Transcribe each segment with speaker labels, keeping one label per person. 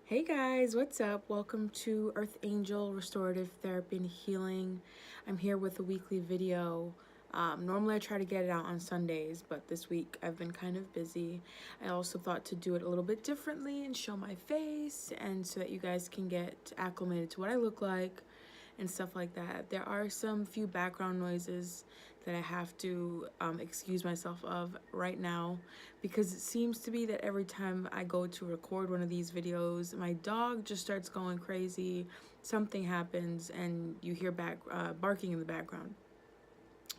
Speaker 1: Hey guys, what's up? Welcome to Earth Angel Restorative Therapy and Healing. I'm here with a weekly video. Normally I try to get it out on Sundays, but this week I've been kind of busy. I also thought to do it a little bit differently and show my face, and so that you guys can get acclimated to what I look like and stuff like that. There are some few background noises that I have to excuse myself of right now, because it seems to be that every time I go to record one of these videos, my dog just starts going crazy, something happens, and you hear barking in the background.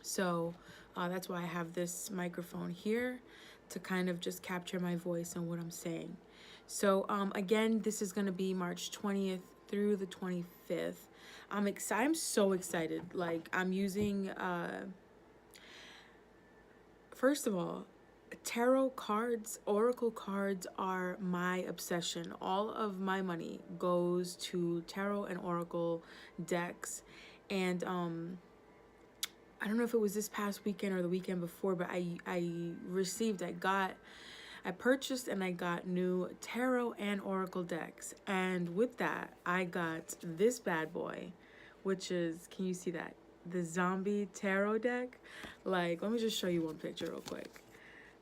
Speaker 1: So that's why I have this microphone here to kind of just capture my voice and what I'm saying. So again, this is going to be March 20th through the 25th. I'm so excited. Like, I'm using first of all, tarot cards, oracle cards are my obsession. All of my money goes to tarot and oracle decks. And I don't know if it was this past weekend or the weekend before, but I purchased and I got new tarot and oracle decks. And with that, I got this bad boy, which is, can you see that? The zombie tarot deck. Like, let me just show you one picture real quick.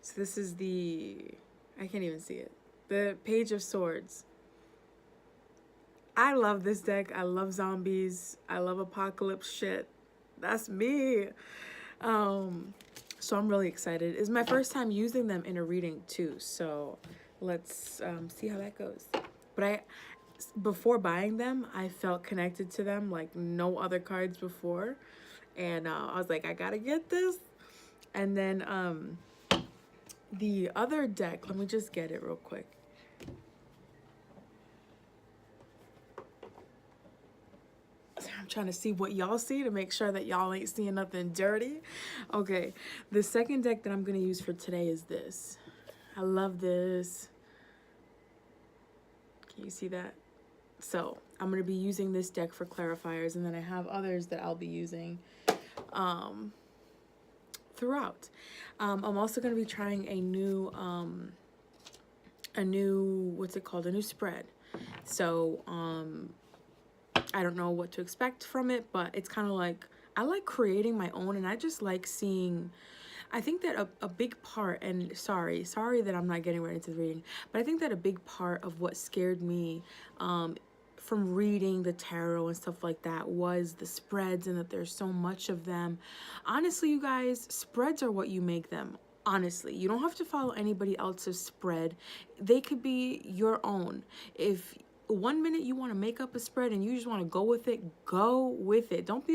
Speaker 1: So this is I can't even see it. The Page of Swords. I love this deck. I love zombies. I love apocalypse shit. That's me. So I'm really excited. It's my first time using them in a reading too. So let's see how that goes. But before buying them, I felt connected to them like no other cards before. And I was like, I gotta get this. And then the other deck, let me just get it real quick. I'm trying to see what y'all see to make sure that y'all ain't seeing nothing dirty. Okay, the second deck that I'm gonna use for today is this. I love this. Can you see that? So I'm gonna be using this deck for clarifiers, and then I have others that I'll be using throughout. I'm also gonna be trying a new what's it called? A new spread. So I don't know what to expect from it, but it's kind of like, I like creating my own, and I just like seeing, I think that a big part, and sorry that I'm not getting right into the reading, but I think that a big part of what scared me from reading the tarot and stuff like that was the spreads, and that there's so much of them. Honestly, you guys, spreads are what you make them. Honestly, you don't have to follow anybody else's spread. They could be your own. If one minute you want to make up a spread and you just want to go with it, go with it. Don't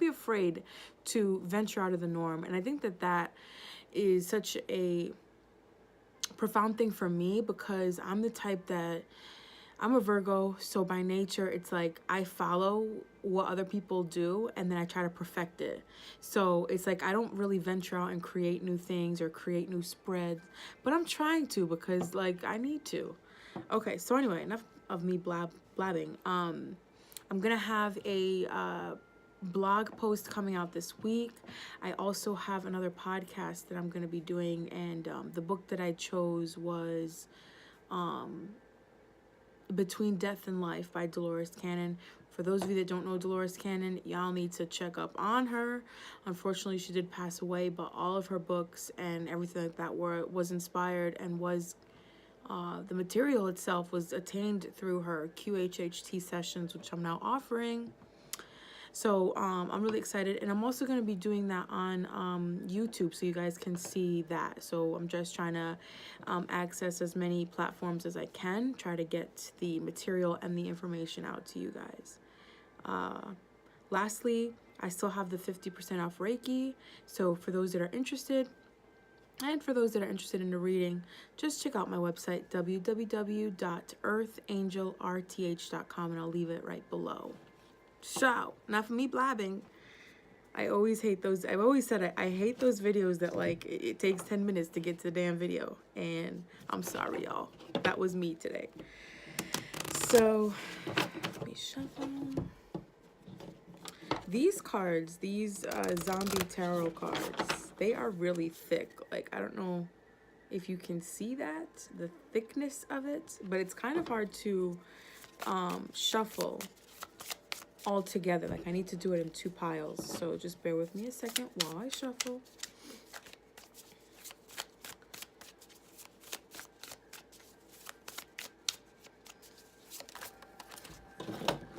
Speaker 1: be afraid to venture out of the norm. And I think that is such a profound thing for me, because I'm the type that, I'm a Virgo, so by nature it's like I follow what other people do and then I try to perfect it. So it's like I don't really venture out and create new things or create new spreads, but I'm trying to, because like I need to. Okay, so anyway, enough of me blabbing. I'm gonna have a blog post coming out this week. I also have another podcast that I'm gonna be doing, and the book that I chose was Between Death and Life by Dolores Cannon. For those of you that don't know Dolores Cannon, y'all need to check up on her. Unfortunately, she did pass away, but all of her books and everything like that was inspired, and was the material itself was attained through her QHHT sessions, which I'm now offering. So I'm really excited, and I'm also going to be doing that on YouTube, so you guys can see that. So I'm just trying to access as many platforms as I can, try to get the material and the information out to you guys. Lastly, I still have the 50% off Reiki, so for those that are interested, and for those that are interested in the reading, just check out my website, www.earthangelrth.com, and I'll leave it right below. So, enough of me blabbing. I always hate those. I've always said I hate those videos that like it takes 10 minutes to get to the damn video. And I'm sorry, y'all. That was me today. So, let me shuffle. These cards, these zombie tarot cards, they are really thick. Like, I don't know if you can see that, the thickness of it, but it's kind of hard to shuffle all together. Like I need to do it in 2 piles. So just bear with me a second while I shuffle.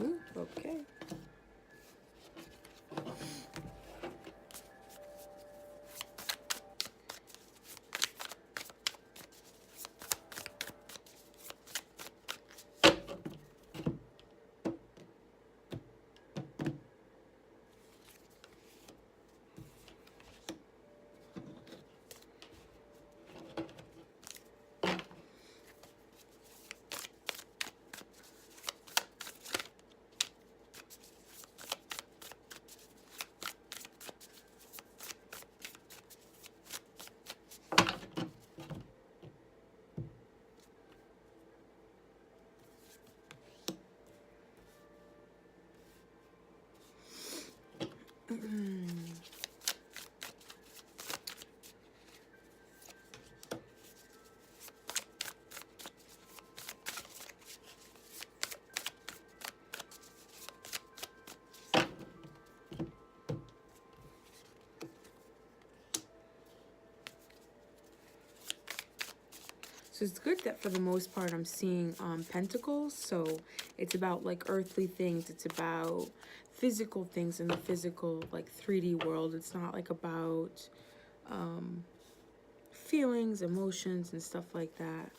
Speaker 1: Ooh, okay. So it's good that for the most part I'm seeing pentacles. So it's about like earthly things. It's about physical things in the physical, like 3D world. It's not like about feelings, emotions, and stuff like that.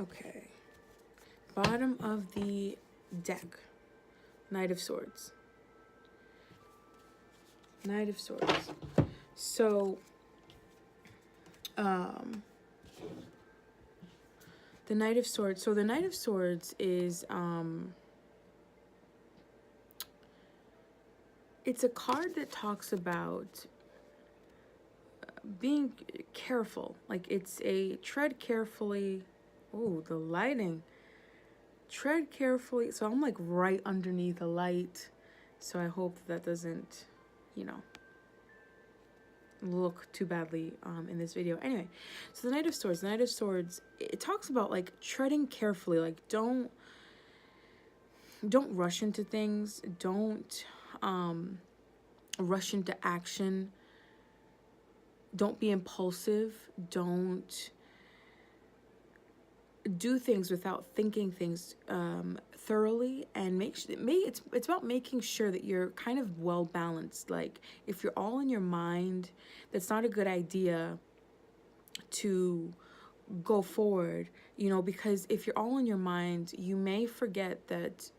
Speaker 1: Okay. Bottom of the deck. Knight of Swords. Knight of Swords. So, the Knight of Swords. So the Knight of Swords is, it's a card that talks about being careful. Like it's a tread carefully. Oh, the lighting. Tread carefully. So I'm like right underneath a light. So I hope that doesn't, you know, look too badly in this video. Anyway, so the Knight of Swords. The Knight of Swords, it talks about like treading carefully. Like don't rush into things. Don't rush into action. Don't be impulsive. Don't do things without thinking things thoroughly, and it's about making sure that you're kind of well balanced. Like if you're all in your mind, that's not a good idea to go forward, you know, because if you're all in your mind, you may forget that,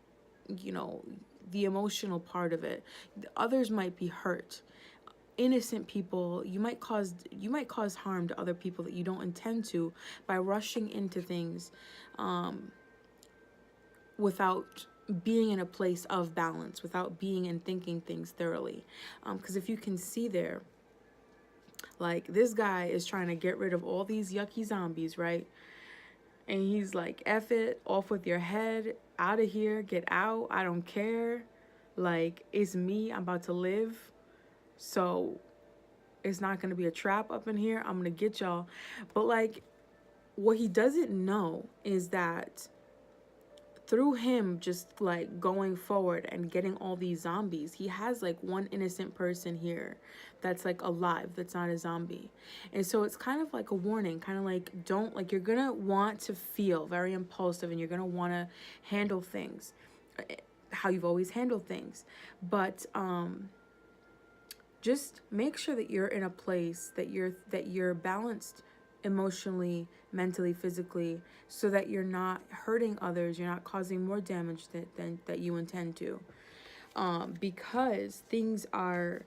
Speaker 1: you know, the emotional part of it. Others might be hurt. Innocent people, you might cause harm to other people that you don't intend to by rushing into things without being in a place of balance, without being and thinking things thoroughly. Because if you can see there, like this guy is trying to get rid of all these yucky zombies, right? And he's like, F it, off with your head, out of here, get out, I don't care. Like, it's me, I'm about to live. So it's not going to be a trap up in here. I'm going to get y'all. But like, what he doesn't know is that through him just like going forward and getting all these zombies, he has like one innocent person here that's like alive, that's not a zombie. And so it's kind of like a warning, kind of like, don't, like, you're gonna want to feel very impulsive and you're gonna want to handle things how you've always handled things, but just make sure that you're in a place that you're balanced emotionally, mentally, physically, so that you're not hurting others, you're not causing more damage that you intend to. Because things are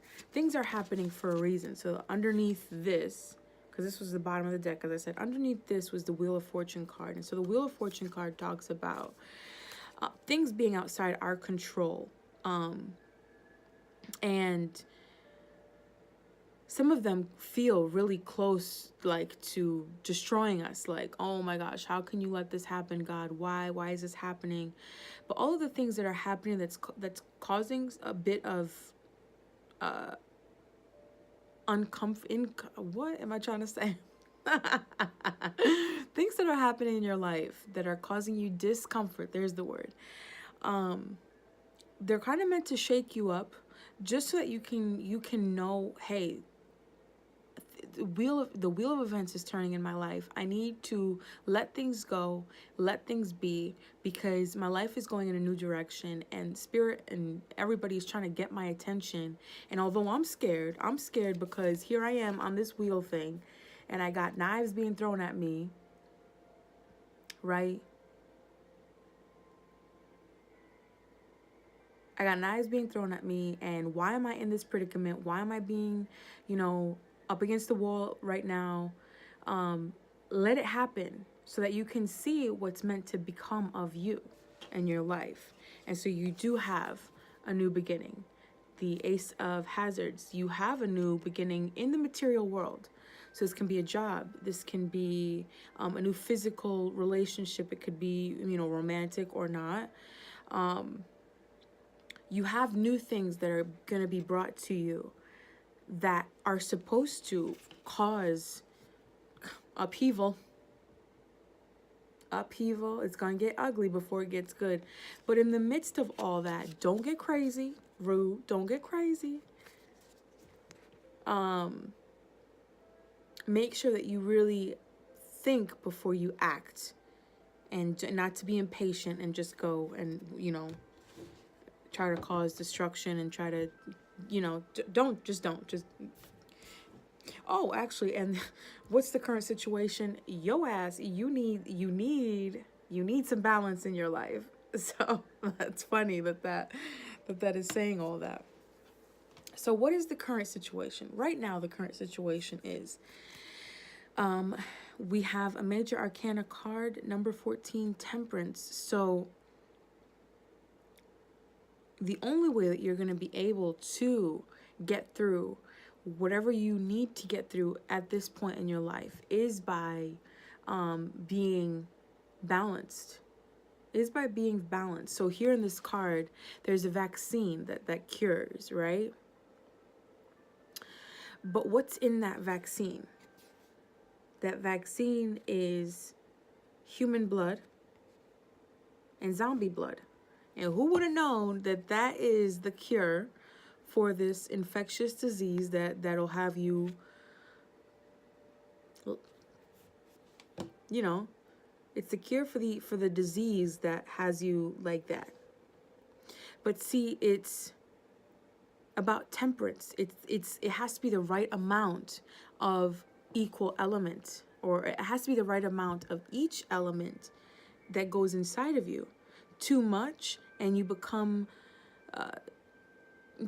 Speaker 1: happening for a reason. So underneath this, because this was the bottom of the deck, as I said, underneath this was the Wheel of Fortune card. And so the Wheel of Fortune card talks about things being outside our control. And some of them feel really close, like to destroying us. Like, oh my gosh, how can you let this happen, God? Why is this happening? But all of the things that are happening that's causing a bit of what am I trying to say? Things that are happening in your life that are causing you discomfort. There's the word. They're kind of meant to shake you up, just so that you can know, hey, the wheel of events is turning in my life. I need to let things go, let things be, because my life is going in a new direction, and spirit and everybody's trying to get my attention. And although I'm scared because here I am on this wheel thing, and I got knives being thrown at me, right? I got knives being thrown at me, and why am I in this predicament? Why am I being, up against the wall right now? Let it happen so that you can see what's meant to become of you and your life. And so you do have a new beginning. The Ace of Hazards, you have a new beginning in the material world. So this can be a job. This can be a new physical relationship. It could be, romantic or not. You have new things that are going to be brought to you that are supposed to cause upheaval. It's going to get ugly before it gets good. But in the midst of all that, don't get crazy. Rude. Don't get crazy. Make sure that you really think before you act, and not to be impatient and just go and, try to cause destruction and try to, oh, actually, and what's the current situation? Yo ass, you need some balance in your life. So that's funny that is saying all that. So what is the current situation? Right now, the current situation is, we have a major arcana card, number 14, Temperance. So the only way that you're going to be able to get through whatever you need to get through at this point in your life is by being balanced. So here in this card, there's a vaccine that cures, right? But what's in that vaccine? That vaccine is human blood and zombie blood. And who would have known that is the cure for this infectious disease that'll have you, it's the cure for the disease that has you like that. But see, it's about temperance. It has to be the right amount of equal element, or it has to be the right amount of each element that goes inside of you. Too much, and you become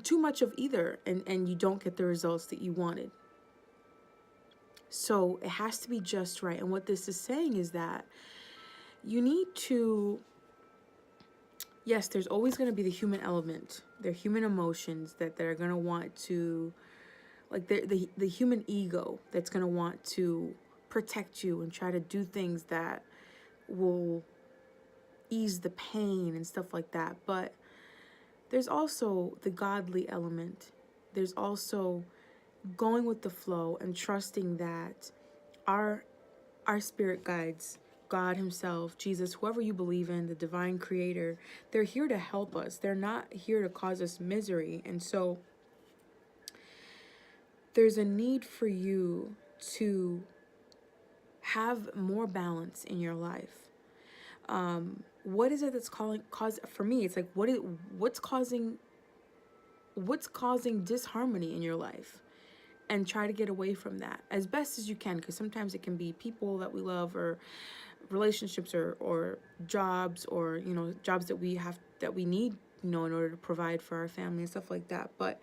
Speaker 1: too much of either, and you don't get the results that you wanted. So it has to be just right. And what this is saying is that you need to, yes, there's always going to be the human element. There are human emotions that are going to want to, like the human ego that's going to want to protect you and try to do things that will ease the pain and stuff like that. But there's also the godly element. There's also going with the flow and trusting that our spirit guides, God himself, Jesus, whoever you believe in, the divine creator, they're here to help us. They're not here to cause us misery. And so there's a need for you to have more balance in your life. What is it that's for me, it's like, what's causing disharmony in your life? And try to get away from that as best as you can, because sometimes it can be people that we love, or relationships, or jobs, or jobs that we need, in order to provide for our family and stuff like that. But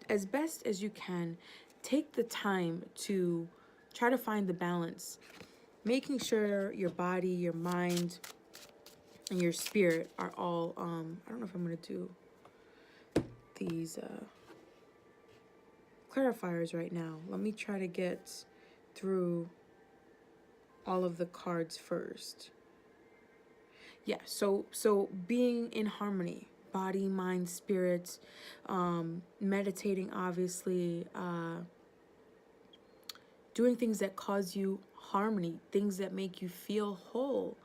Speaker 1: as best as you can, take the time to try to find the balance, making sure your body, your mind, and your spirit are all I don't know if I'm gonna do these clarifiers right now. Let me try to get through all of the cards first. Yeah, so being in harmony, body, mind, spirit, meditating, obviously, doing things that cause you harmony, things that make you feel whole.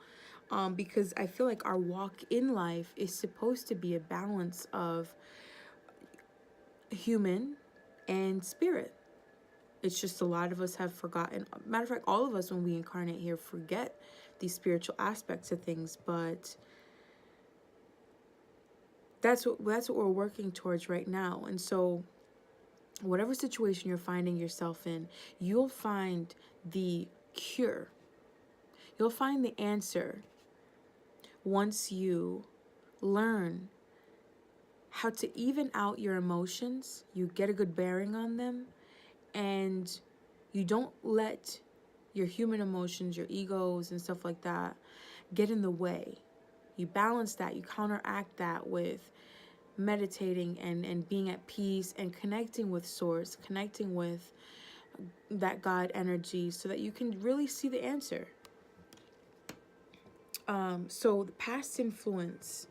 Speaker 1: Because I feel like our walk in life is supposed to be a balance of human and spirit. It's just a lot of us have forgotten. Matter of fact, all of us, when we incarnate here, forget these spiritual aspects of things. But that's what we're working towards right now. And so, whatever situation you're finding yourself in, you'll find the cure. You'll find the answer once you learn how to even out your emotions. You get a good bearing on them, and you don't let your human emotions, your egos and stuff like that get in the way. You balance that, you counteract that with meditating and being at peace and connecting with source, connecting with that God energy, so that you can really see the answer. So the past influence,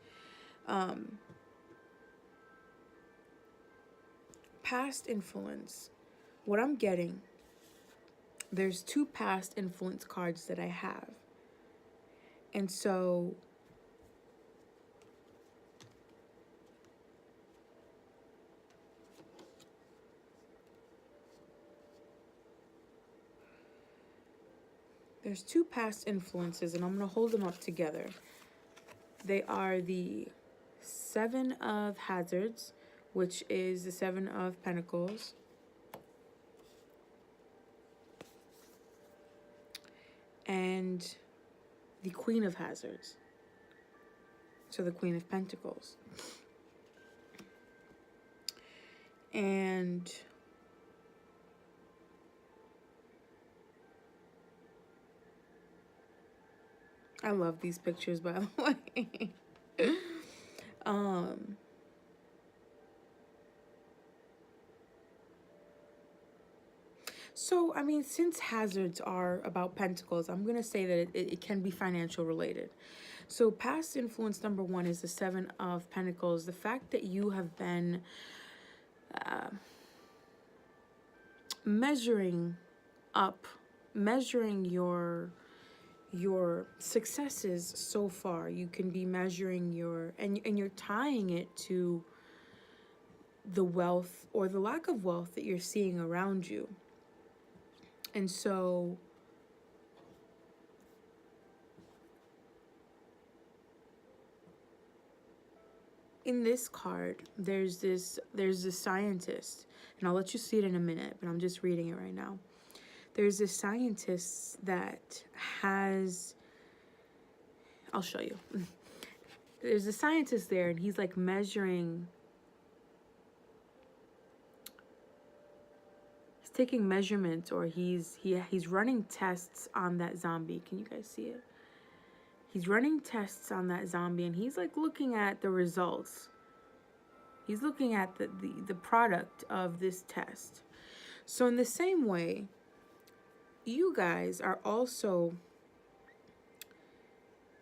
Speaker 1: what I'm getting, there's 2 past influence cards that I have. And so there's 2 past influences, and I'm going to hold them up together. They are the 7 of Hazards, which is the 7 of Pentacles, and the Queen of Hazards, so the Queen of Pentacles. And I love these pictures, by the way. So, I mean, since hazards are about pentacles, I'm going to say that it can be financial related. So past influence number 1 is the 7 of Pentacles. The fact that you have been measuring your successes so far. You can be measuring and you're tying it to the wealth or the lack of wealth that you're seeing around you. And so in this card, there's this scientist, and I'll let you see it in a minute, but I'm just reading it right now. There's this scientist that has, I'll show you. There's a scientist there, and he's like measuring, he's taking measurements, or he's running tests on that zombie. Can you guys see it? He's running tests on that zombie, and he's like looking at the results. He's looking at the product of this test. So in the same way, you guys are also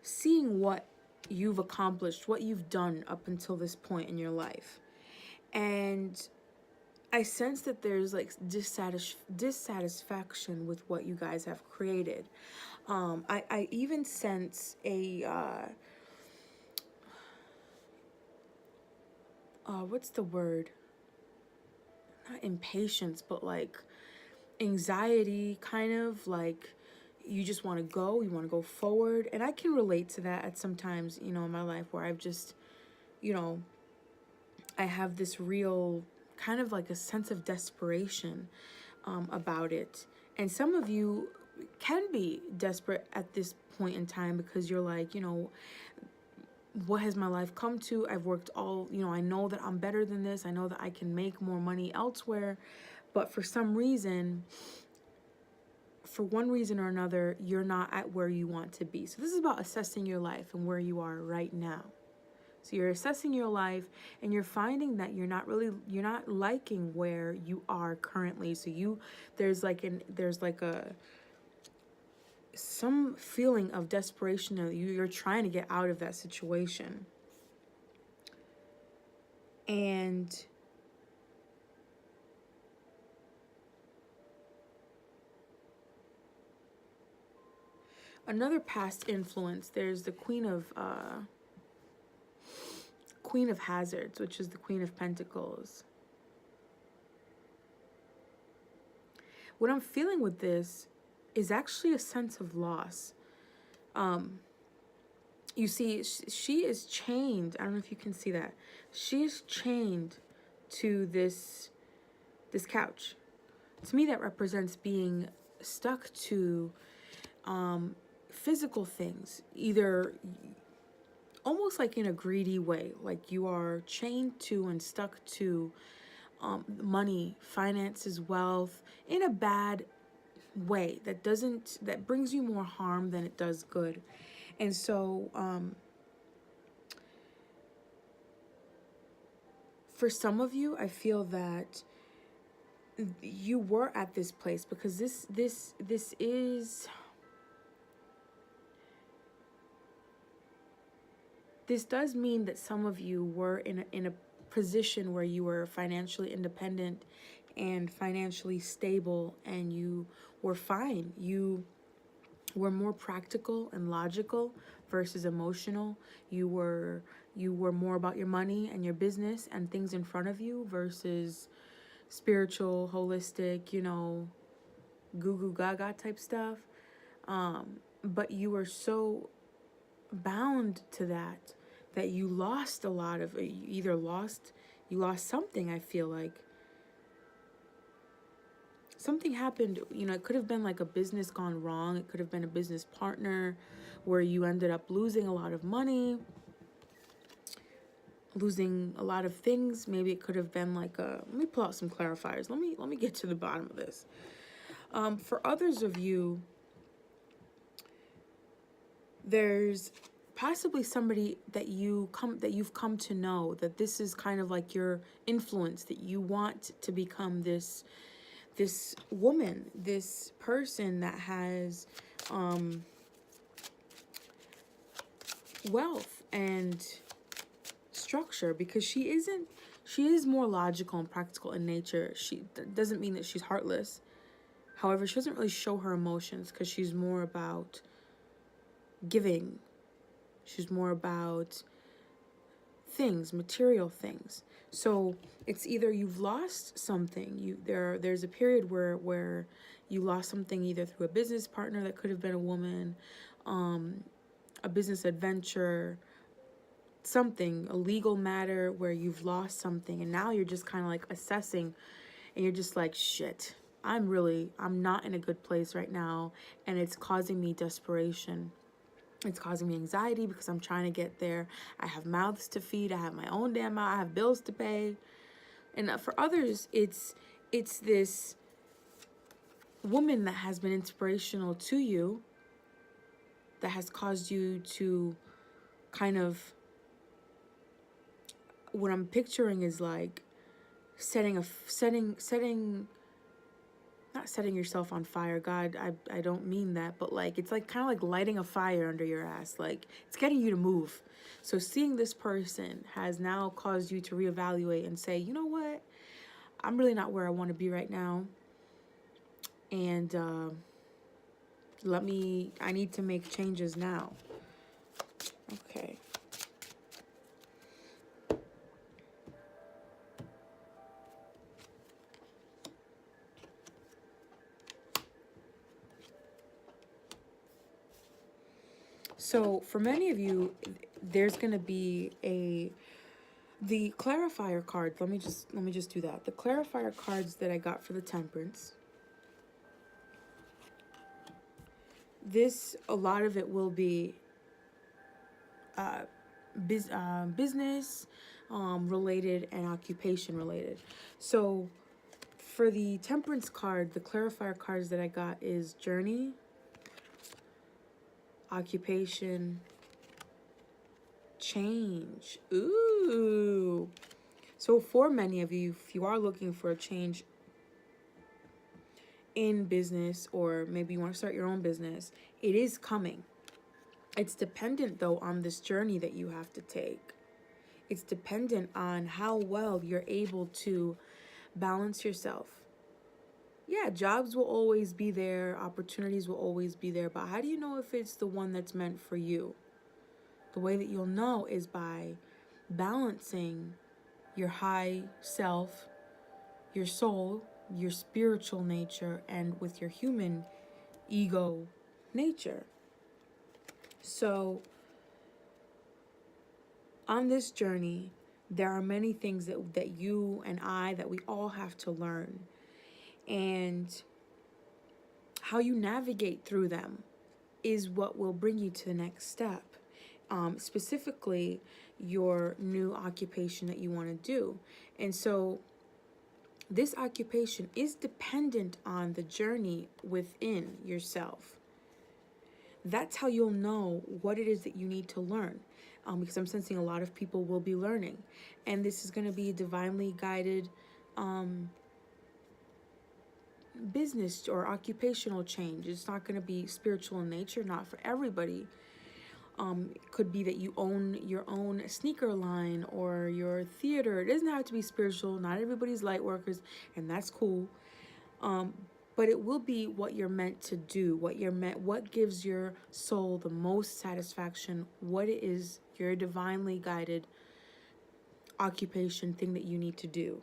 Speaker 1: seeing what you've accomplished, what you've done up until this point in your life. And I sense that there's like dissatisfaction with what you guys have created. I even sense a what's the word? Not impatience, but like anxiety, kind of like you just want to go, you want to go forward. And I can relate to that at sometimes, in my life, where I've just, I have this real kind of like a sense of desperation about it. And some of you can be desperate at this point in time because you're like, what has my life come to? I've worked I know that I'm better than this. I know that I can make more money elsewhere. But for some reason, for one reason or another, you're not at where you want to be. So this is about assessing your life and where you are right now. So you're assessing your life and you're finding that you're not liking where you are currently. So there's like some feeling of desperation that you're trying to get out of that situation. And another past influence, there's the Queen of Hazards, which is the Queen of Pentacles. What I'm feeling with this is actually a sense of loss. You see, she is chained. I don't know if you can see that. She is chained to this couch. To me, that represents being stuck to physical things, either almost like in a greedy way, like you are chained to and stuck to money, finances, wealth, in a bad way that brings you more harm than it does good. And so for some of you, I feel that you were at this place because this does mean that some of you were in a position where you were financially independent and financially stable, and you were fine. You were more practical and logical versus emotional. You were more about your money and your business and things in front of you versus spiritual, holistic, goo goo gaga type stuff. But you were so bound to that you lost a lot of, you lost something. I feel like something happened, it could have been like a business gone wrong. It could have been a business partner where you ended up losing a lot of money, losing a lot of things. Maybe it could have been like let me pull out some clarifiers. Let me get to the bottom of this. For others of you, there's possibly somebody that you've come to know, that this is kind of like your influence, that you want to become this woman, this person that has wealth and structure, because she is more logical and practical in nature. She doesn't mean that she's heartless. However, she doesn't really show her emotions because she's more about giving. She's more about things, material things. So it's either you've lost something. There's a period where you lost something, either through a business partner that could have been a woman, a business adventure, something, a legal matter where you've lost something, and now you're just kind of like assessing, and you're just like, shit, I'm not in a good place right now, and it's causing me desperation. It's causing me anxiety because I'm trying to get there. I have mouths to feed. I have my own damn mouth. I have bills to pay. And for others, it's this woman that has been inspirational to you, that has caused you to kind of, what I'm picturing is like not setting yourself on fire. God, I don't mean that, but like, it's like kind of like lighting a fire under your ass. Like, it's getting you to move. So seeing this person has now caused you to reevaluate and say, you know what? I'm really not where I want to be right now. And I need to make changes now. Okay. So for many of you, there's going to be the clarifier cards. Let me just do that. The clarifier cards that I got for the Temperance. A lot of it will be business related and occupation related. So for the Temperance card, the clarifier cards that I got is journey, occupation, change. Ooh. So for many of you, if you are looking for a change in business, or maybe you want to start your own business, it is coming. It's dependent, though, on this journey that you have to take. It's dependent on how well you're able to balance yourself. Yeah, jobs will always be there, opportunities will always be there, but how do you know if it's the one that's meant for you? The way that you'll know is by balancing your high self, your soul, your spiritual nature, and with your human ego nature. So, on this journey, there are many things that you and that we all have to learn. And how you navigate through them is what will bring you to the next step. Specifically, your new occupation that you want to do. And so, this occupation is dependent on the journey within yourself. That's how you'll know what it is that you need to learn. Because I'm sensing a lot of people will be learning. And this is going to be a divinely guided business or occupational change. It's not going to be spiritual in nature, not for everybody. It could be that you own your own sneaker line or your theater. It doesn't have to be spiritual. Not everybody's light workers, and that's cool. But it will be what you're meant to do, what gives your soul the most satisfaction, what it is your divinely guided occupation thing that you need to do.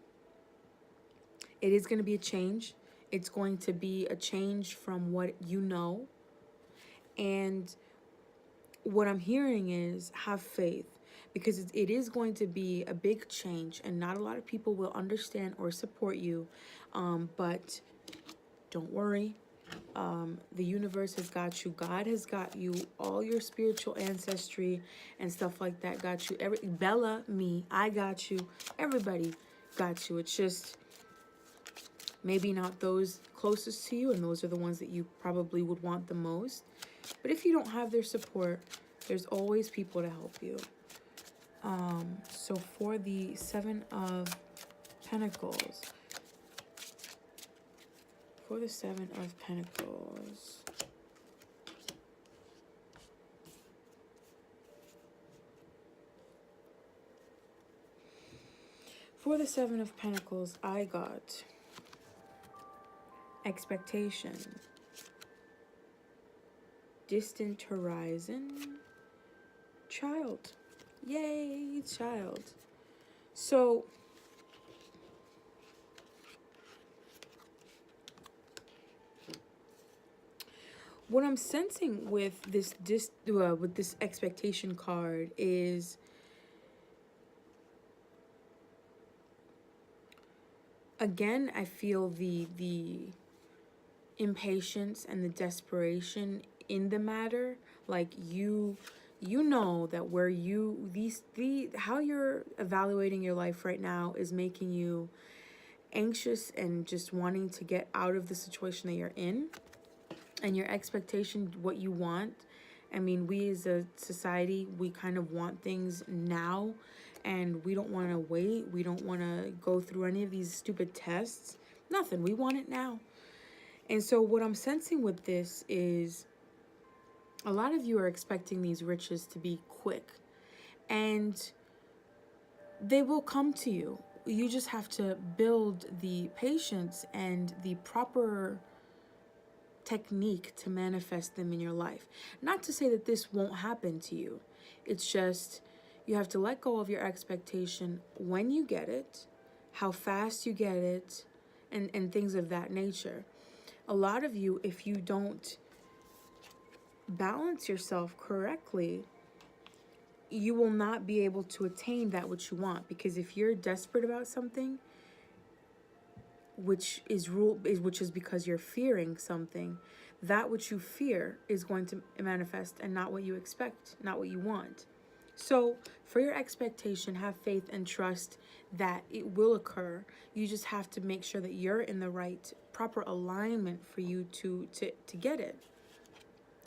Speaker 1: It is going to be a change. It's going to be a change from what you know. And what I'm hearing is have faith, because it is going to be a big change and not a lot of people will understand or support you. But don't worry. The universe has got you. God has got you. All your spiritual ancestry and stuff like that got you. Bella, me, I got you. Everybody got you. It's just maybe not those closest to you, and those are the ones that you probably would want the most. But if you don't have their support, there's always people to help you. So for the Seven of Pentacles, for the Seven of Pentacles, for the Seven of Pentacles, I got expectation, distant horizon, child. Yay, child. So what I'm sensing with this expectation card is again, I feel the impatience and the desperation in the matter. Like you know that where how you're evaluating your life right now is making you anxious and just wanting to get out of the situation that you're in. And your expectation, what you want, I mean, we as a society, we kind of want things now, and we don't want to wait. We don't want to go through any of these stupid tests. Nothing. We want it now. And so what I'm sensing with this is a lot of you are expecting these riches to be quick, and they will come to you. You just have to build the patience and the proper technique to manifest them in your life. Not to say that this won't happen to you. It's just you have to let go of your expectation when you get it, how fast you get it, and things of that nature. A lot of you, if you don't balance yourself correctly, you will not be able to attain that which you want. Because if you're desperate about something, which is because you're fearing something, that which you fear is going to manifest, and not what you expect, not what you want. So for your expectation, have faith and trust that it will occur. You just have to make sure that you're in the right, proper alignment for you to get it.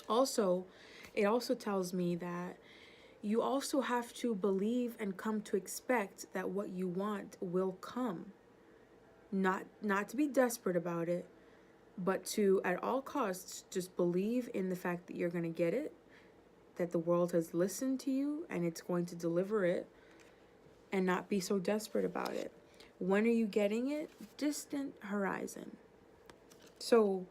Speaker 1: Also, it also tells me that you also have to believe and come to expect that what you want will come. Not to be desperate about it, but to, at all costs, just believe in the fact that you're going to get it, that the world has listened to you and it's going to deliver it, and not be so desperate about it. When are you getting it? Distant horizon. So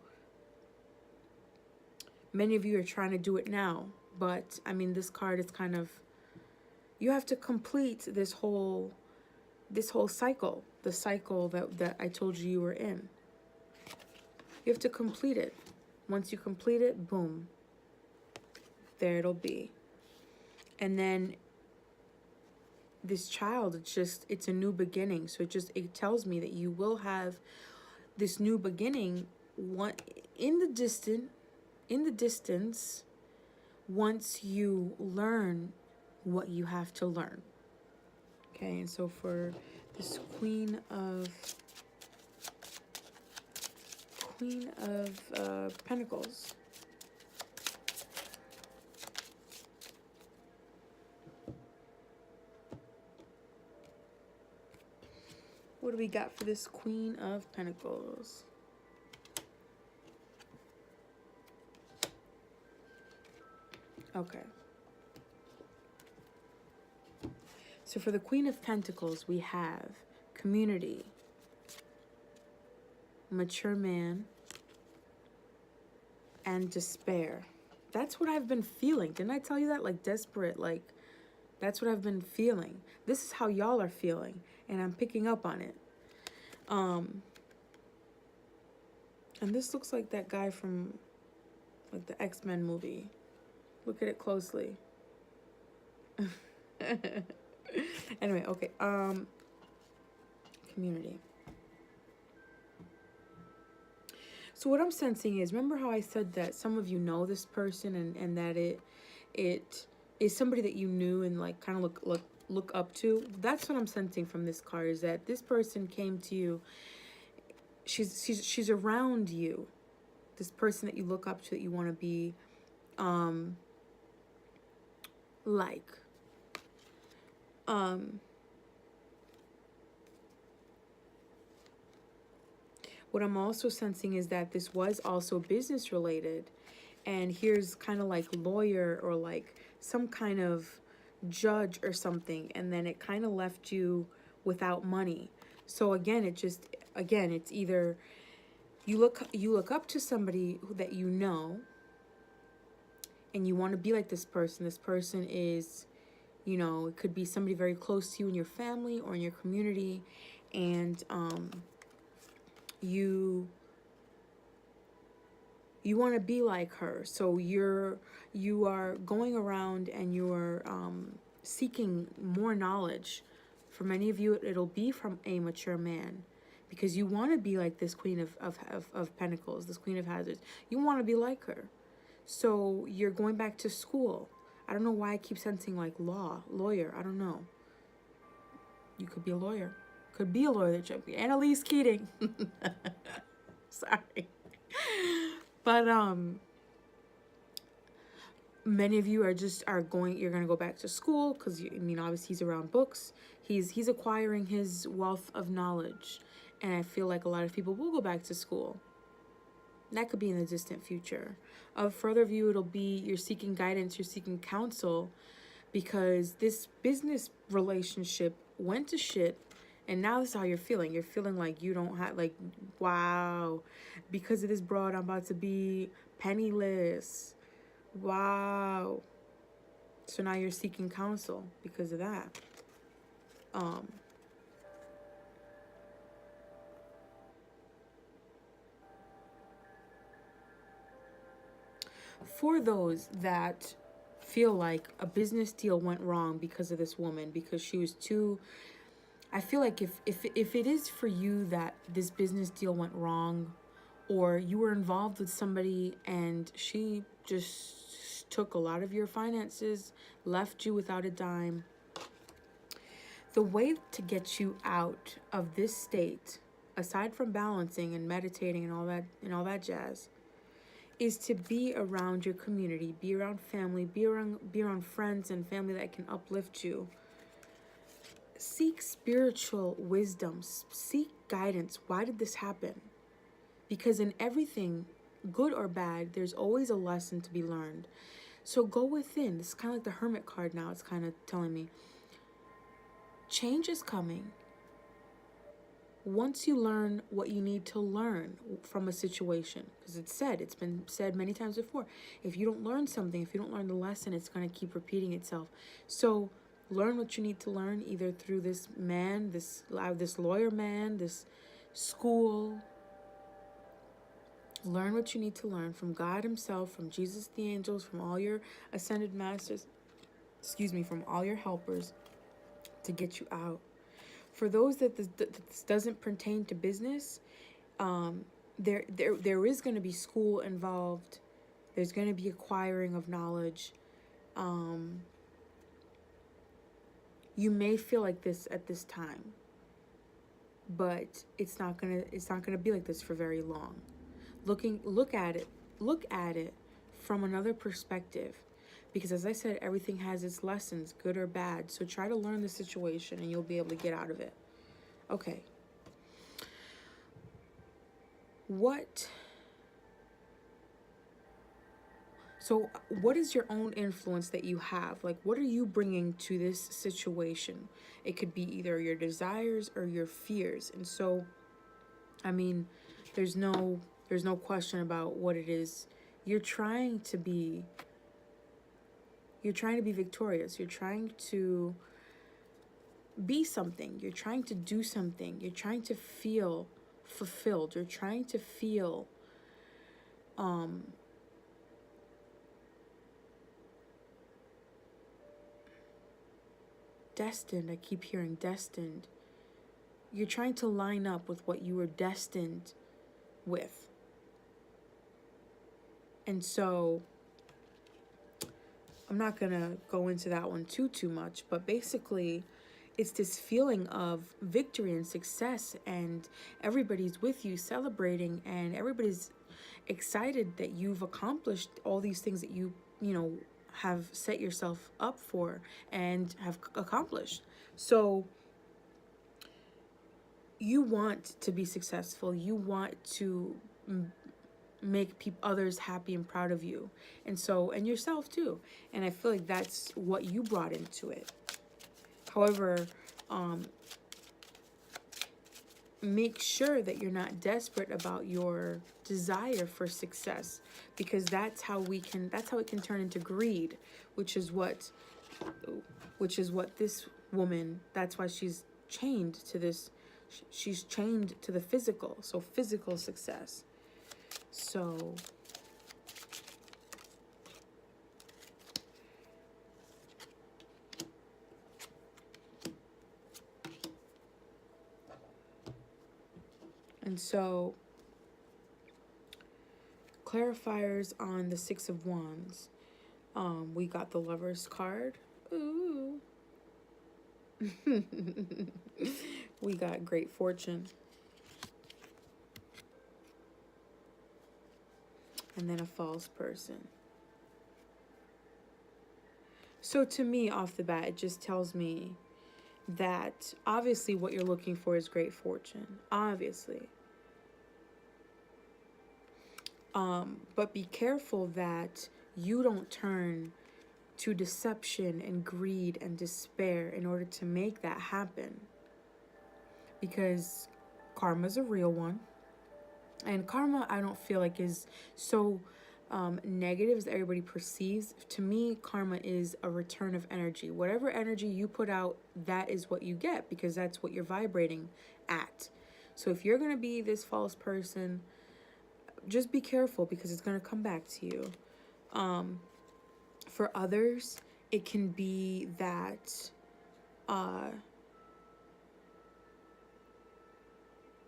Speaker 1: many of you are trying to do it now, but I mean, this card is kind of, you have to complete this whole cycle, the cycle that I told you were in. You have to complete it. Once you complete it, boom, there it'll be. And then this child, it's a new beginning. So it tells me that you will have this new beginning in the distance, once you learn what you have to learn. Okay, and so for this Queen of Pentacles. What do we got for this Queen of Pentacles? Okay. So for the Queen of Pentacles, we have community, mature man, and despair. That's what I've been feeling. Didn't I tell you that? Like desperate, like that's what I've been feeling. This is how y'all are feeling, and I'm picking up on it. And this looks like that guy from like the X-Men movie. Look at it closely. Anyway, okay. Community. So what I'm sensing is, remember how I said that some of you know this person and that it is somebody that you knew and like kind of look up to? That's what I'm sensing from this card, is that this person came to you. She's around you. This person that you look up to, that you want to be like. What I'm also sensing is that this was also business related, and here's kind of like lawyer or like some kind of judge or something, and then it kind of left you without money. So again, it's either you look up to somebody that you know and you want to be like this person. This person is, it could be somebody very close to you in your family or in your community, and you want to be like her. So you are going around and you are seeking more knowledge. For many of you, it'll be from a mature man, because you want to be like this Queen of Pentacles, this Queen of Hazards. You want to be like her. So you're going back to school. I don't know why I keep sensing like lawyer. I don't know. You could be a lawyer. Could be a lawyer that should be. Annalise Keating. Sorry. But many of you you're going to go back to school, because obviously he's around books. He's acquiring his wealth of knowledge. And I feel like a lot of people will go back to school. That could be in the distant future. Further view, it'll be you're seeking guidance, you're seeking counsel, because this business relationship went to shit, and now this is how you're feeling. You're feeling like you don't have, like, wow, because of this broad, I'm about to be penniless. Wow. So now you're seeking counsel because of that. For those that feel like a business deal went wrong because of this woman, because she was too, I feel like if it is for you that this business deal went wrong, or you were involved with somebody and she just took a lot of your finances, left you without a dime, the way to get you out of this state, aside from balancing and meditating and all that jazz, is to be around your community, be around family, be around friends and family that can uplift you. Seek spiritual wisdom, seek guidance. Why did this happen? Because in everything, good or bad, there's always a lesson to be learned. So go within. It's kind of like the Hermit card now. It's kind of telling me change is coming. Once you learn what you need to learn from a situation, because it's been said many times before, if you don't learn something, if you don't learn the lesson, it's going to keep repeating itself. So learn what you need to learn, either through this man, this lawyer man, this school. Learn what you need to learn from God himself, from Jesus, the angels, from all your ascended masters, from all your helpers to get you out. For those that this doesn't pertain to business, there is going to be school involved. There's going to be acquiring of knowledge. You may feel like this at this time, but it's not gonna be like this for very long. Look at it from another perspective, because as I said, everything has its lessons, good or bad. So try to learn the situation and you'll be able to get out of it. Okay. So what is your own influence that you have? Like, what are you bringing to this situation? It could be either your desires or your fears. And so, I mean, there's no question about what it is. You're trying to be victorious. You're trying to be something. You're trying to do something. You're trying to feel fulfilled. You're trying to feel destined. I keep hearing destined. You're trying to line up with what you were destined with. And so I'm not going to go into that one too much, but basically it's this feeling of victory and success, and everybody's with you celebrating, and everybody's excited that you've accomplished all these things that you have set yourself up for and have accomplished. So you want to be successful. You want to make others happy and proud of you, and yourself too. And I feel like that's what you brought into it. However, make sure that you're not desperate about your desire for success, because that's how it can turn into greed, which is what this woman, that's why she's chained to this. She's chained to the physical, so physical success. So clarifiers on the Six of Wands. We got the Lover's card. Ooh. We got Great Fortune. And then a false person. So to me, off the bat, it just tells me that obviously what you're looking for is great fortune. Obviously. But be careful that you don't turn to deception and greed and despair in order to make that happen. Because karma's a real one. And karma, I don't feel like is so negative as everybody perceives. To me, karma is a return of energy. Whatever energy you put out, that is what you get, because that's what you're vibrating at. So if you're going to be this false person, just be careful, because it's going to come back to you. For others, it can be that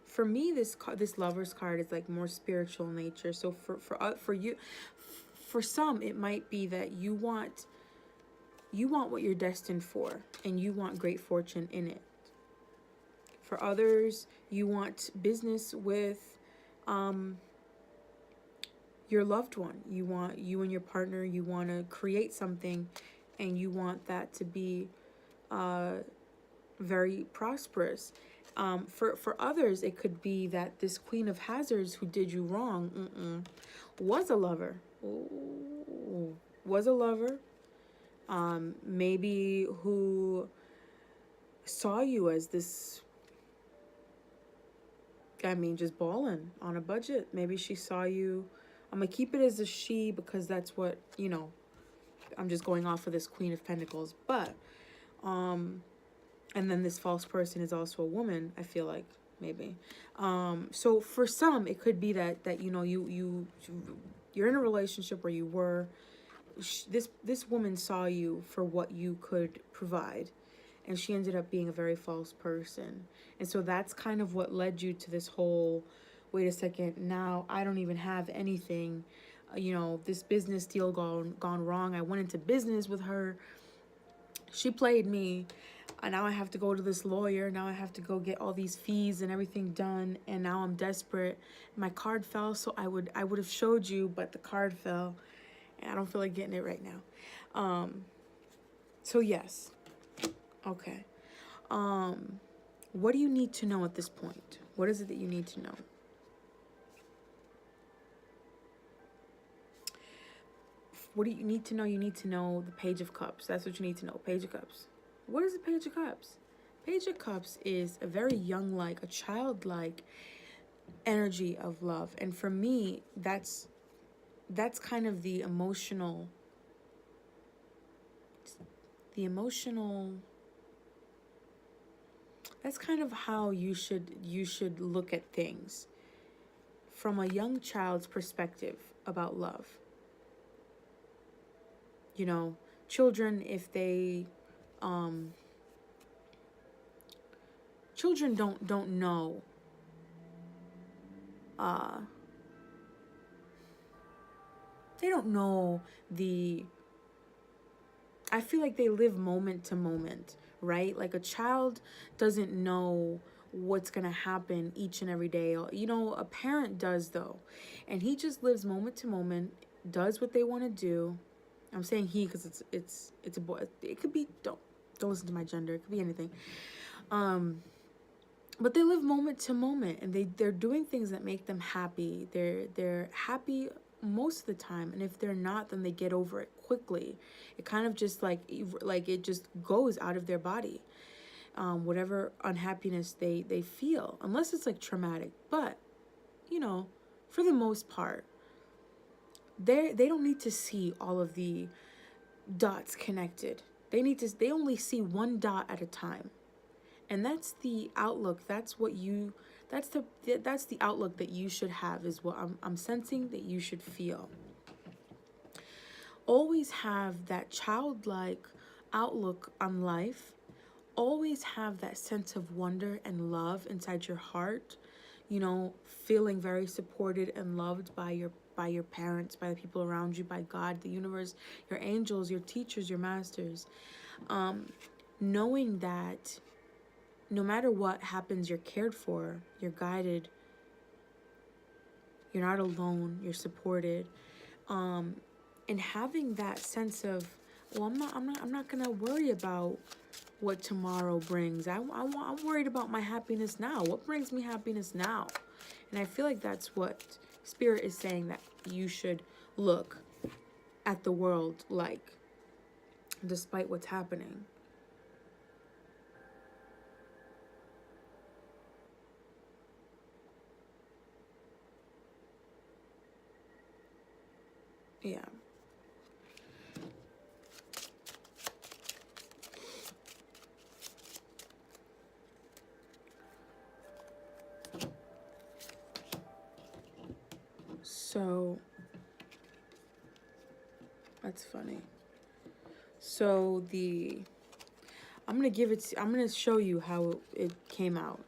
Speaker 1: for me, this Lover's card is like more spiritual nature. So for you, for some, it might be that you want what you're destined for, and you want great fortune in it. For others, you want business with your loved one. You want, you and your partner, you want to create something, and you want that to be very prosperous. For others, it could be that this Queen of Hazards who did you wrong was a lover. Ooh, was a lover. Maybe who saw you as this, I mean, just balling on a budget. Maybe she saw you. I'm going to keep it as a she because that's what, you know, I'm just going off of this Queen of Pentacles. But, and then this false person is also a woman, I feel like, maybe. So for some, it could be that you know, you're in a relationship where you were, this woman saw you for what you could provide, and she ended up being a very false person. And so that's kind of what led you to this whole, wait a second, now I don't even have anything, you know, this business deal gone wrong. I went into business with her, she played me, and now I have to go to this lawyer, now I have to go get all these fees and everything done, and now I'm desperate. My card fell, so I would have showed you, but the card fell, and I don't feel like getting it right now. So yes. Okay. What do you need to know at this point? What is it that you need to know? What do you need to know? You need to know the Page of Cups. That's what you need to know. Page of Cups. What is the Page of Cups? Page of Cups is a very young-like, a childlike energy of love. And for me, that's kind of the emotional, that's kind of how you should look at things from a young child's perspective about love. You know, children, if they children don't know they don't know I feel like they live moment to moment, right? Like a child doesn't know what's gonna happen each and every day. You know, a parent does though, and he just lives moment to moment, does what they want to do. I'm saying he because it's a boy. It could be, don't listen to my gender. It could be anything. But they live moment to moment, and they're doing things that make them happy. They're happy most of the time, and if they're not, then they get over it quickly. It kind of just like it just goes out of their body. Whatever unhappiness they feel, unless it's like traumatic. But you know, for the most part, they don't need to see all of the dots connected. They only see one dot at a time. And that's the outlook. That's the outlook that you should have, is what I'm sensing that you should feel. Always have that childlike outlook on life. Always have that sense of wonder and love inside your heart. You know, feeling very supported and loved by your parents, by the people around you, by God, the universe, your angels, your teachers, your masters. Knowing that no matter what happens, you're cared for, you're guided, you're not alone, you're supported. And having that sense of, well, I'm not gonna worry about what tomorrow brings. I'm worried about my happiness now. What brings me happiness now? And I feel like that's what Spirit is saying, that you should look at the world like, despite what's happening. Yeah. So that's funny. So I'm gonna show you how it came out.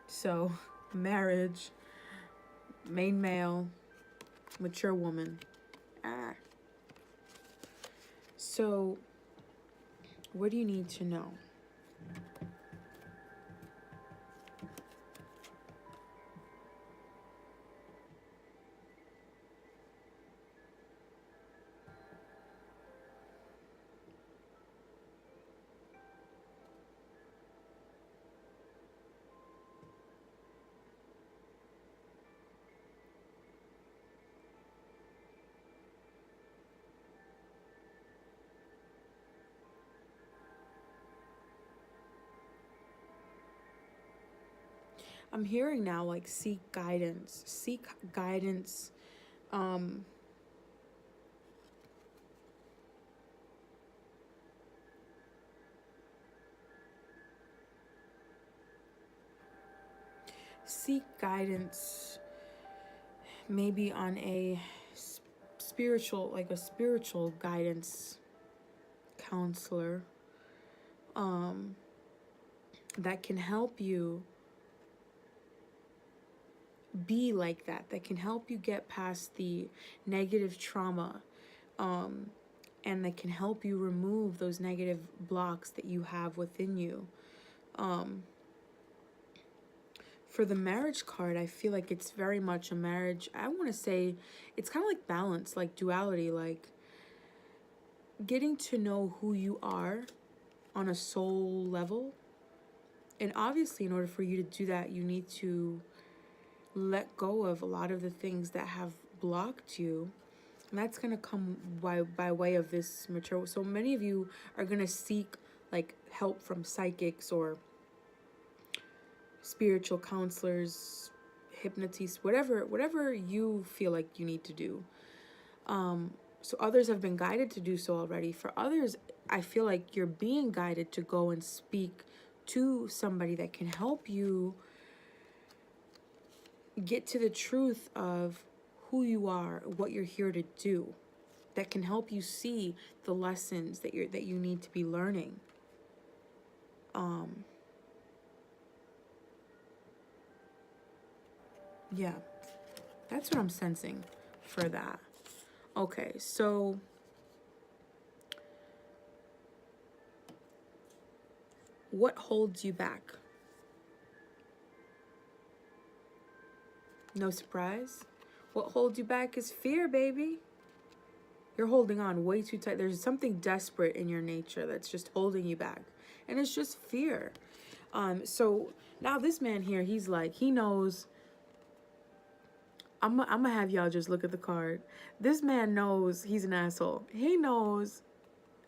Speaker 1: So marriage, main male, mature woman. So what do you need to know? I'm hearing now, like, seek guidance. Seek guidance. Seek guidance maybe on a spiritual, like a spiritual guidance counselor, that can help you be like that can help you get past the negative trauma, and that can help you remove those negative blocks that you have within you. For the marriage card, I feel like it's very much a marriage. I want to say it's kind of like balance, like duality, like getting to know who you are on a soul level. And obviously, in order for you to do that, you need to let go of a lot of the things that have blocked you. And that's going to come by way of this mature. So many of you are going to seek like help from psychics or spiritual counselors, hypnotists, whatever you feel like you need to do. So others have been guided to do so already. For others, I feel like you're being guided to go and speak to somebody that can help you get to the truth of who you are, what you're here to do, that can help you see the lessons that you need to be learning. Yeah, that's what I'm sensing for that. Okay, so what holds you back? No surprise. What holds you back is fear, baby. You're holding on way too tight. There's something desperate in your nature that's just holding you back. And it's just fear. So now this man here, he's like, he knows. I'm gonna have y'all just look at the card. This man knows he's an asshole. He knows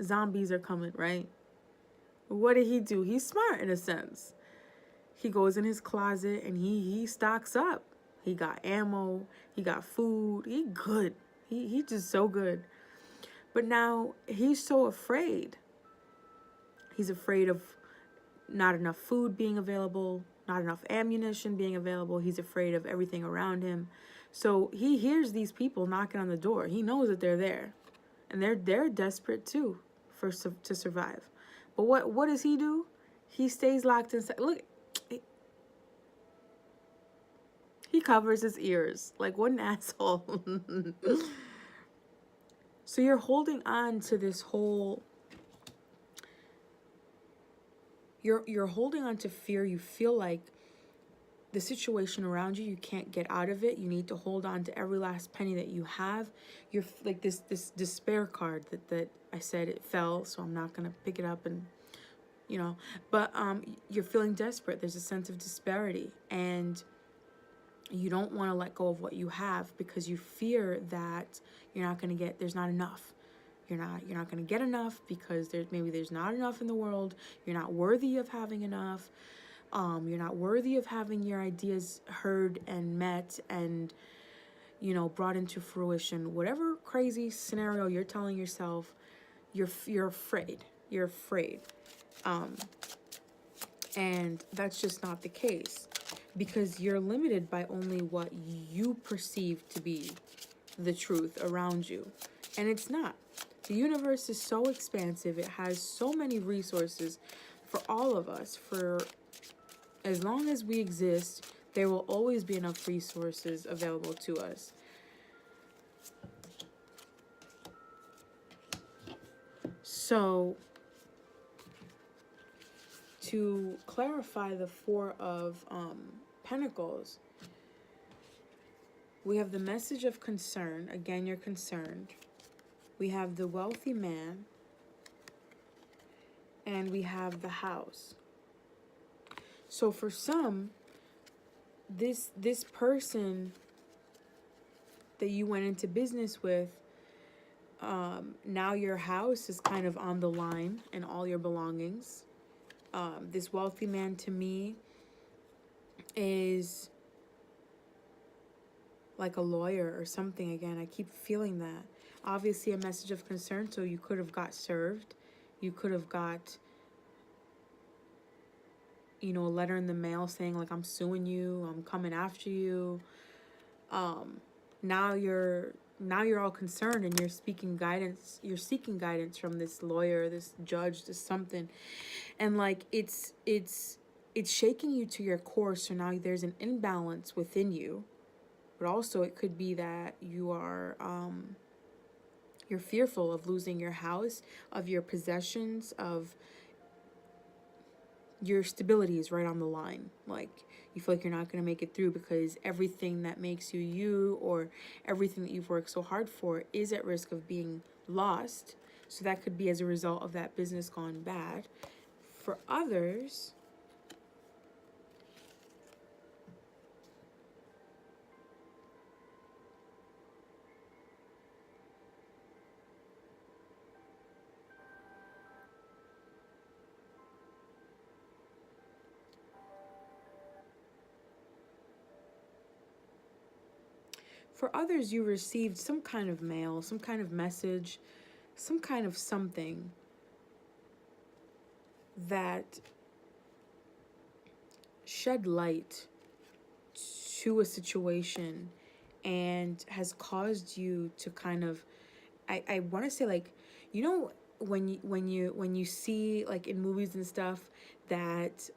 Speaker 1: zombies are coming, right? What did he do? He's smart in a sense. He goes in his closet and he stocks up. He got ammo. He got food. He good. He just so good. But now he's so afraid. He's afraid of not enough food being available, not enough ammunition being available. He's afraid of everything around him. So he hears these people knocking on the door. He knows that they're there. And they're desperate too to survive. But what does he do? He stays locked inside. Look, he covers his ears. Like, what an asshole. So you're holding on to this whole... You're holding on to fear. You feel like the situation around you, you can't get out of it. You need to hold on to every last penny that you have. You're like this despair card that I said it fell, so I'm not going to pick it up and, but you're feeling desperate. There's a sense of disparity, and you don't want to let go of what you have because you fear that you're not going to get, there's not enough. You're not going to get enough because there's not enough in the world. You're not worthy of having enough. You're not worthy of having your ideas heard and met and, brought into fruition. Whatever crazy scenario you're telling yourself, you're afraid. You're afraid. And that's just not the case because you're limited by only what you perceive to be the truth around you. And it's not. The universe is so expansive. It has so many resources for all of us. For as long as we exist, there will always be enough resources available to us. So, to clarify the Four of Pentacles, we have the message of concern. Again, you're concerned. We have the wealthy man, and we have the house. So for some, this person that you went into business with, now your house is kind of on the line and all your belongings. This wealthy man, to me, is like a lawyer or something. Again, I keep feeling that. Obviously a message of concern, so you could have got served. You could have got, you know, a letter in the mail saying like, I'm suing you, I'm coming after you. Now you're all concerned and you're seeking guidance from this lawyer, this judge, this something. And like it's shaking you to your core. So now there's an imbalance within you. But also it could be that you're fearful of losing your house, of your possessions, of your stability is right on the line. Like you feel like you're not going to make it through because everything that makes you you, or everything that you've worked so hard for, is at risk of being lost. So that could be as a result of that business gone bad. For others, you received some kind of mail, some kind of message, some kind of something that shed light to a situation and has caused you to kind of, I want to say, like, you know, when you see like in movies and stuff that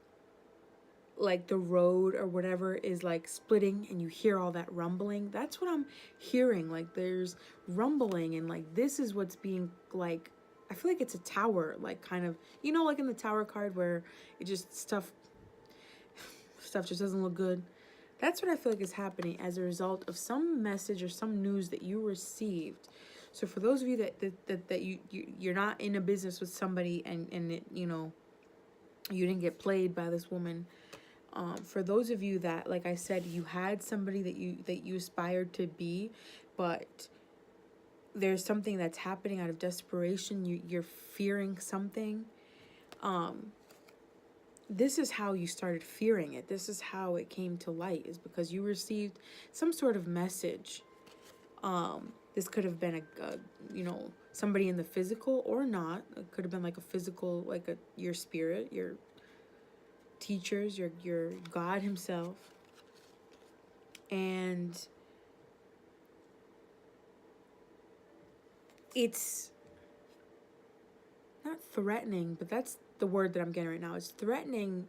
Speaker 1: like the road or whatever is like splitting and you hear all that rumbling. That's what I'm hearing. Like there's rumbling, and like this is what's being like, I feel like it's a tower, like kind of, you know, like in the tower card where it just stuff just doesn't look good. That's what I feel like is happening as a result of some message or some news that you received. So for those of you that you're not in a business with somebody and it, you know, you didn't get played by this woman. For those of you that, like I said, you had somebody that you aspired to be, but there's something that's happening out of desperation. You're fearing something. This is how you started fearing it. This is how it came to light, is because you received some sort of message. This could have been a you know, somebody in the physical or not. It could have been like a physical, like your spirit, your teachers, your God himself. And it's not threatening, but that's the word that I'm getting right now. It's threatening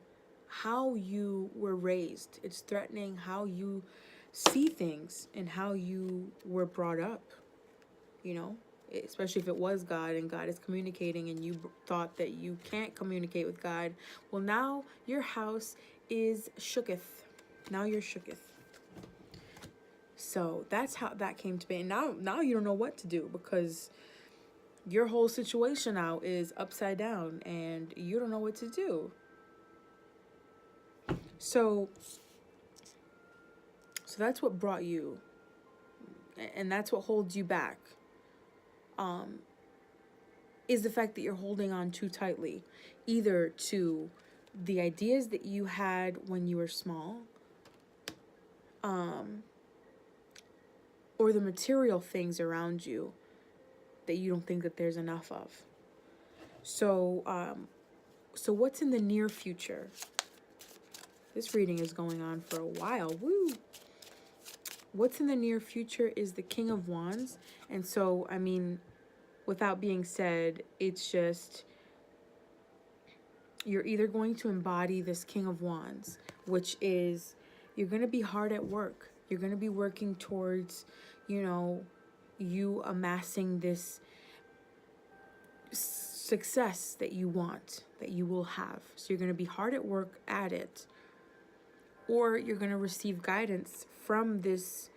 Speaker 1: how you were raised. It's threatening how you see things and how you were brought up, you know, especially if it was God and God is communicating and you thought that you can't communicate with God. Well, now your house is shooketh. Now you're shooketh. So that's how that came to be. And now you don't know what to do, because your whole situation now is upside down and you don't know what to do. So that's what brought you, and that's what holds you back, is the fact that you're holding on too tightly, either to the ideas that you had when you were small, or the material things around you that you don't think that there's enough of. So what's in the near future? This reading is going on for a while. Woo! What's in the near future is the King of Wands. And so, I mean, without being said, it's just, you're either going to embody this King of Wands, which is, you're going to be hard at work. You're going to be working towards, you know, you amassing this success that you want, that you will have. So you're going to be hard at work at it. Or you're going to receive guidance from this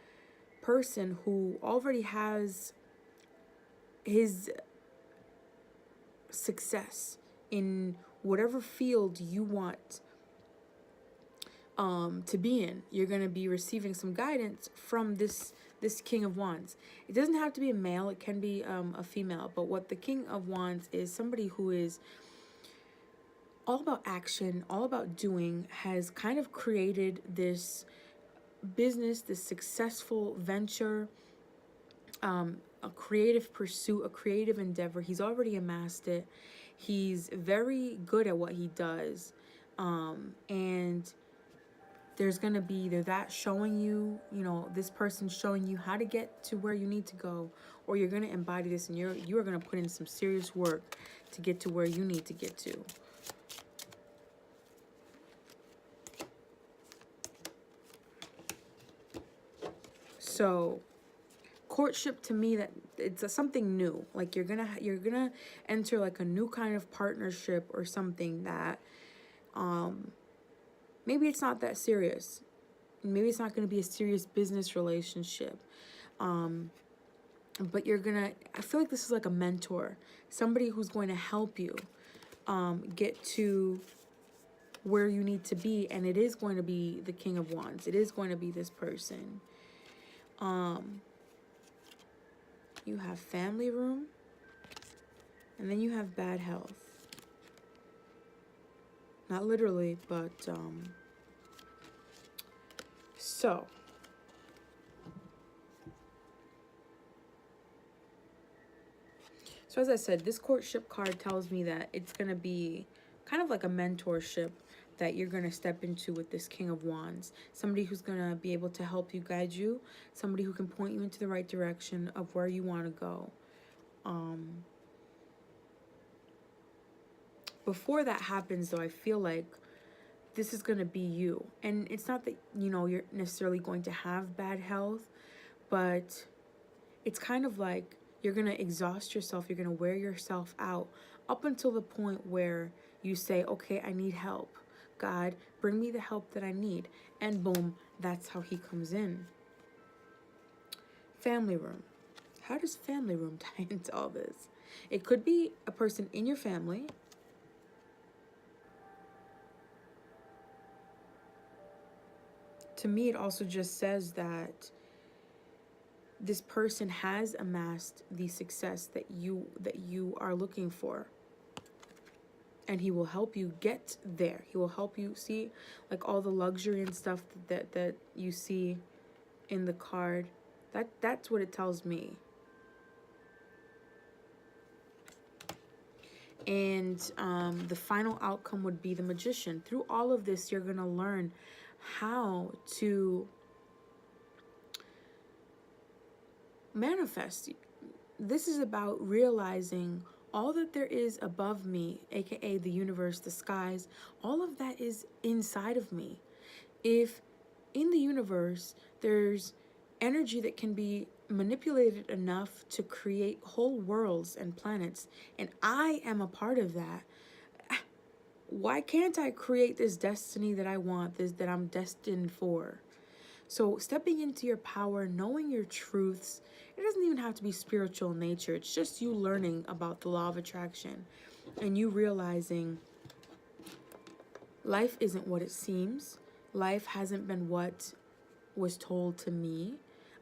Speaker 1: person who already has his success in whatever field you want to be in. You're going to be receiving some guidance from this King of Wands. It doesn't have to be a male. It can be a female. But what the King of Wands is, somebody who is all about action, all about doing, has kind of created this business, this successful venture, a creative pursuit, a creative endeavor. He's already amassed it. He's very good at what he does. And there's going to be either that showing you, this person showing you how to get to where you need to go, or you're going to embody this and you are going to put in some serious work to get to where you need to get to. So courtship, to me, that it's something new. Like you're gonna enter like a new kind of partnership or something that maybe it's not that serious. Maybe it's not going to be a serious business relationship. But I feel like this is like a mentor, somebody who's going to help you get to where you need to be. And it is going to be the King of Wands. It is going to be this person. You have family room, and then you have bad health. Not literally, but so as I said, this courtship card tells me that it's going to be kind of like a mentorship that you're going to step into with this King of Wands. Somebody who's going to be able to help you, guide you. Somebody who can point you into the right direction of where you want to go. Before that happens, though, I feel like this is going to be you. And it's not that, you're necessarily going to have bad health, but it's kind of like you're going to exhaust yourself. You're going to wear yourself out up until the point where you say, okay, I need help. God, bring me the help that I need. And boom, that's how he comes in. Family room. How does family room tie into all this? It could be a person in your family. To me, it also just says that this person has amassed the success that you are looking for. And he will help you get there. He will help you see like all the luxury and stuff that you see in the card. That's what it tells me. And the final outcome would be the Magician. Through all of this, you're going to learn how to manifest. This is about realizing all that there is above me, aka the universe, the skies, all of that is inside of me. If in the universe there's energy that can be manipulated enough to create whole worlds and planets, and I am a part of that, why can't I create this destiny that I want, that I'm destined for? So stepping into your power, knowing your truths, it doesn't even have to be spiritual in nature. It's just you learning about the law of attraction and you realizing life isn't what it seems. Life hasn't been what was told to me.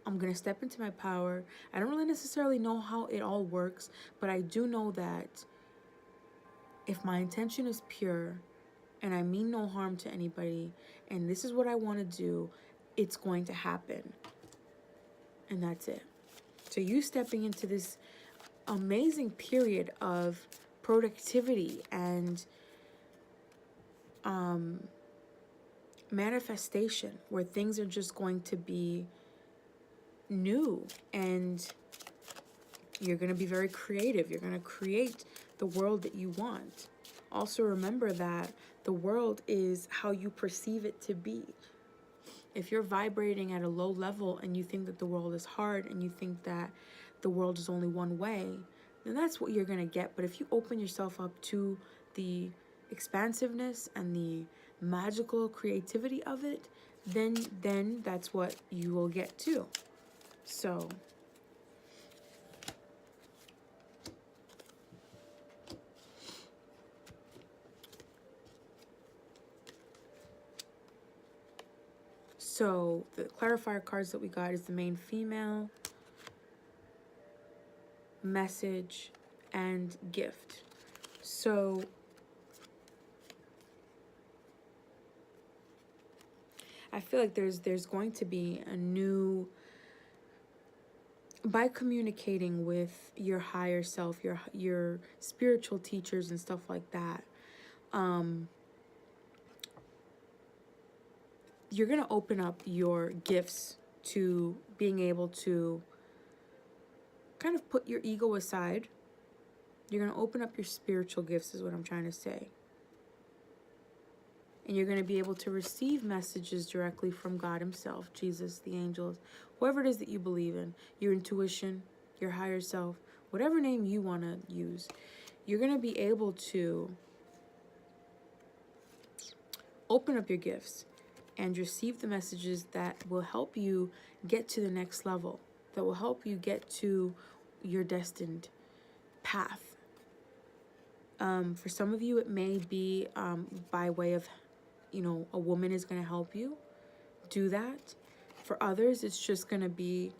Speaker 1: I'm going to step into my power. I don't really necessarily know how it all works, but I do know that if my intention is pure and I mean no harm to anybody, and this is what I want to do, it's going to happen. And that's it. So you stepping into this amazing period of productivity and manifestation, where things are just going to be new and you're going to be very creative. You're going to create the world that you want. Also remember that the world is how you perceive it to be. If you're vibrating at a low level and you think that the world is hard and you think that the world is only one way, then that's what you're going to get. But if you open yourself up to the expansiveness and the magical creativity of it, then that's what you will get too. So the clarifier cards that we got is the main female, message, and gift. So I feel like there's going to be a new, by communicating with your higher self, your spiritual teachers and stuff like that, you're going to open up your gifts to being able to kind of put your ego aside. You're going to open up your spiritual gifts, is what I'm trying to say. And you're going to be able to receive messages directly from God himself, Jesus, the angels, whoever it is that you believe in, your intuition, your higher self, whatever name you want to use. You're going to be able to open up your gifts and receive the messages that will help you get to the next level, that will help you get to your destined path. For some of you, it may be by way of, a woman is going to help you do that. For others, it's just going to be,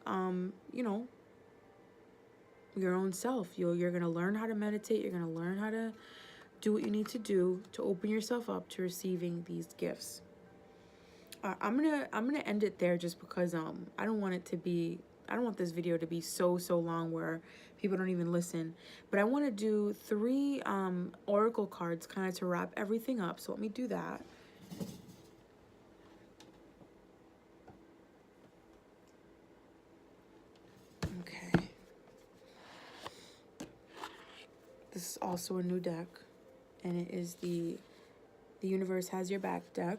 Speaker 1: your own self. You're going to learn how to meditate. You're going to learn how to do what you need to do to open yourself up to receiving these gifts. I'm gonna end it there just because I don't want this video to be so long where people don't even listen. But I want to do 3 oracle cards kind of to wrap everything up. So let me do that. Okay. This is also a new deck, and it is the Universe Has Your Back deck.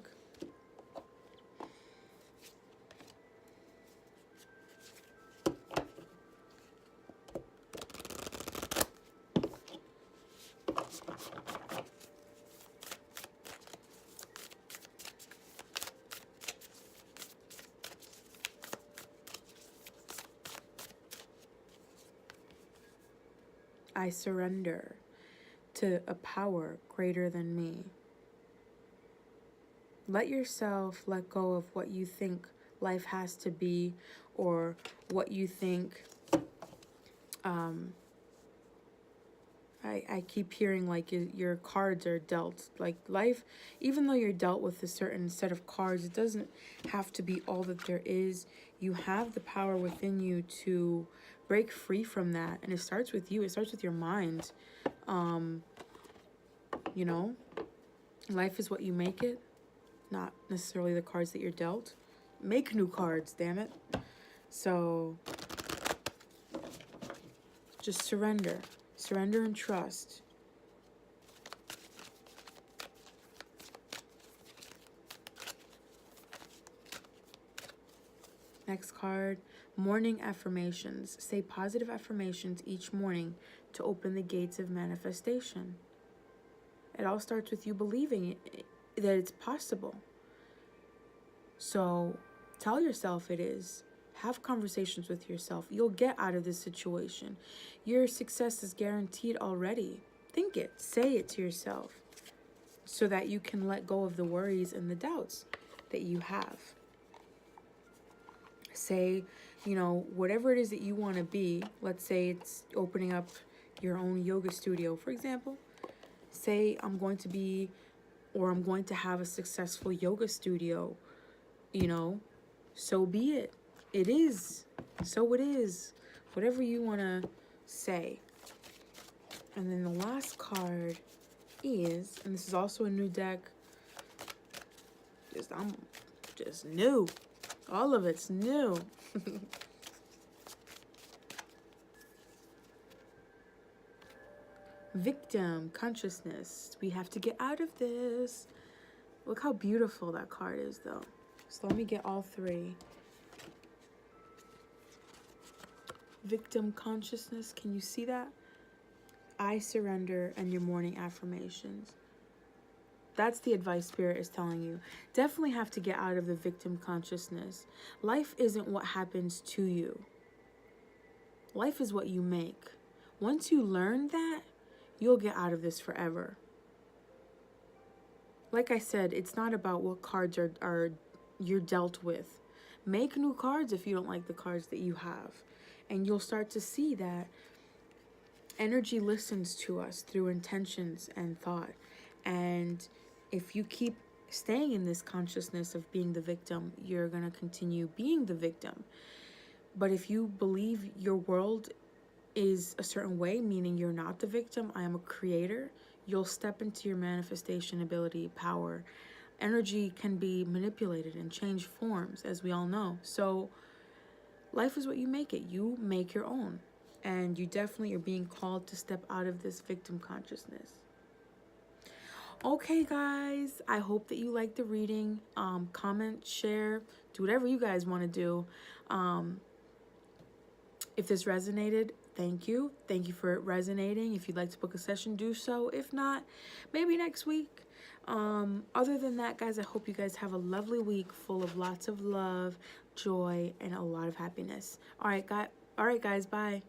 Speaker 1: I surrender to a power greater than me. Let yourself let go of what you think life has to be, or what you think. I keep hearing like your cards are dealt. Like life, even though you're dealt with a certain set of cards, it doesn't have to be all that there is. You have the power within you to break free from that, and it starts with you. It starts with your mind. Life is what you make it, not necessarily the cards that you're dealt. Make new cards, damn it. So just surrender and trust. Next card, morning affirmations. Say positive affirmations each morning to open the gates of manifestation. It all starts with you believing that it's possible. So tell yourself it is. Have conversations with yourself. You'll get out of this situation. Your success is guaranteed already. Think it. Say it to yourself so that you can let go of the worries and the doubts that you have. Say, whatever it is that you want to be. Let's say it's opening up your own yoga studio, for example. Say, I'm going to have a successful yoga studio. So be it. It is. So it is. Whatever you want to say. And then the last card is, and this is also a new deck. I'm just new. All of it's new. Victim consciousness. We have to get out of this. Look how beautiful that card is, though. So let me get all 3. Victim consciousness. Can you see that? I surrender, and your morning affirmations. That's the advice Spirit is telling you. Definitely have to get out of the victim consciousness. Life isn't what happens to you. Life is what you make. Once you learn that, you'll get out of this forever. Like I said, it's not about what cards are you're dealt with. Make new cards if you don't like the cards that you have. And you'll start to see that energy listens to us through intentions and thought. And if you keep staying in this consciousness of being the victim, you're going to continue being the victim. But if you believe your world is a certain way, meaning you're not the victim, I am a creator, you'll step into your manifestation ability, power. Energy can be manipulated and change forms, as we all know. So life is what you make it. You make your own. And you definitely are being called to step out of this victim consciousness. Okay, guys, I hope that you liked the reading. Comment, share, do whatever you guys want to do. If this resonated, thank you. Thank you for it resonating. If you'd like to book a session, do so. If not, maybe next week. Other than that, guys, I hope you guys have a lovely week full of lots of love, joy, and a lot of happiness. All right, guys, bye.